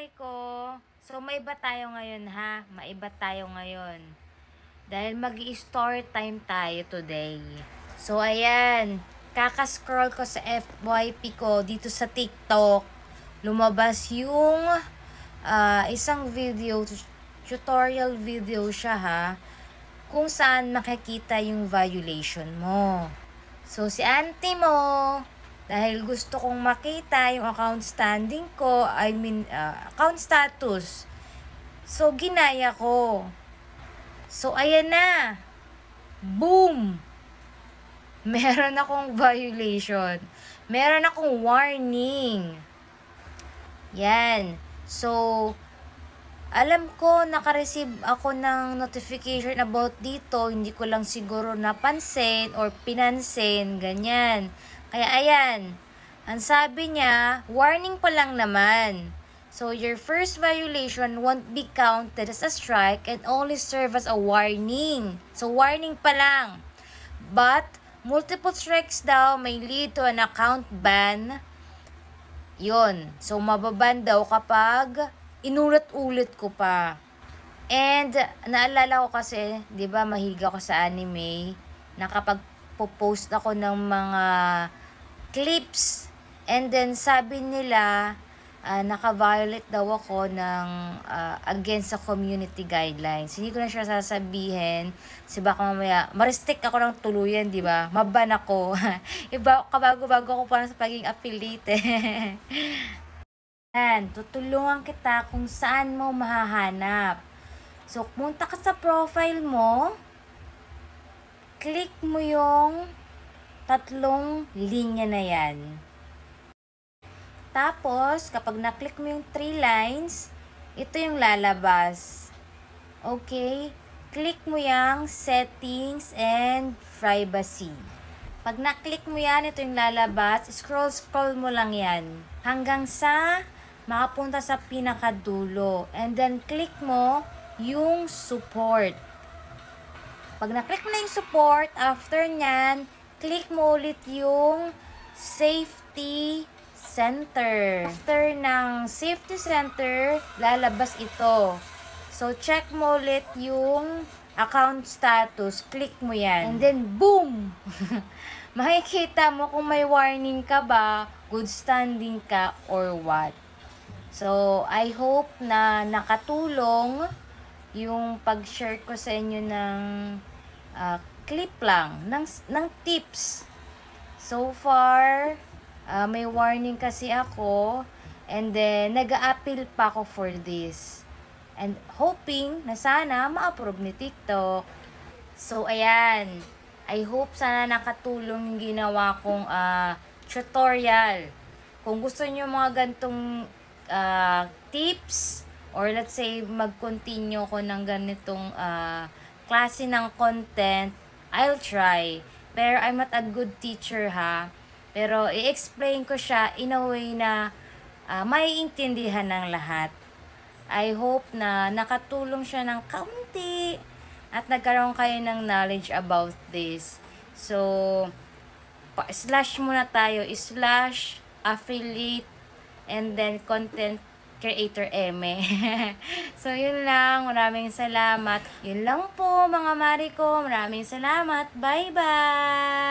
Mariko. So, maiba tayo ngayon ha. Maiba tayo ngayon. Dahil mag-i-story time tayo today. So, ayan. Kaka-scroll ko sa FYP ko dito sa TikTok. Lumabas yung isang video, tutorial video siya ha. Kung saan makikita yung violation mo. So, si auntie mo, dahil gusto kong makita yung account standing ko, account status. So, ginaya ko. So, ayan na. Boom! Meron akong violation. Meron akong warning. Yan. So, alam ko, naka-receive ako ng notification about dito. Hindi ko lang siguro napansin or pinansin. Ganyan. Kaya ayan. Ang sabi niya, warning pa lang naman. So, your first violation won't be counted as a strike and only serve as a warning. So, warning pa lang. But, multiple strikes daw may lead to an account ban. Yun. So, mababan daw kapag inulit-ulit ko pa. And, naalala ko kasi, di ba, mahilig ako sa anime, na kapag post ako ng mga clips, and then sabi nila, naka-violate daw ako ng against sa community guidelines. Hindi ko na siya sasabihin, kasi baka mamaya, ma-restrict ako ng tuluyan, di ba? Maban ako. Iba, kabago-bago ako parang sa pagiging affiliate. Yan, tutulungan kita kung saan mo mahahanap. So, punta ka sa profile mo, click mo yung tatlong linya na yan. Tapos, kapag na-click mo yung 3 lines, ito yung lalabas. Okay? Click mo yung settings and privacy. Pag na-click mo yan, ito yung lalabas. Scroll mo lang yan. Hanggang sa makapunta sa pinakadulo. And then, click mo yung support. Pag na-click mo na yung support, after nyan, click mo ulit yung safety center. After ng safety center, lalabas ito. So, check mo ulit yung account status. Click mo yan. And then, boom! Makikita mo kung may warning ka ba, good standing ka, or what. So, I hope na nakatulong yung pag-share ko sa inyo ng clip lang, ng tips. So far, may warning kasi ako, and then nag-a-appeal pa ako for this. And hoping na sana ma-approve ni TikTok. So, ayan. I hope sana nakatulong yung ginawa kong tutorial. Kung gusto niyo mga gantong tips, or let's say, mag-continue ko ng ganitong klase ng content, I'll try. Pero I'm not a good teacher ha. Pero i-explain ko siya in a way na maiintindihan ng lahat. I hope na nakatulong siya ng kaunti at nagkaroon kayo ng knowledge about this. So, slash muna tayo, /affiliate and then content creator Eme. So, yun lang. Maraming salamat. Yun lang po, mga Mariko. Maraming salamat. Bye-bye!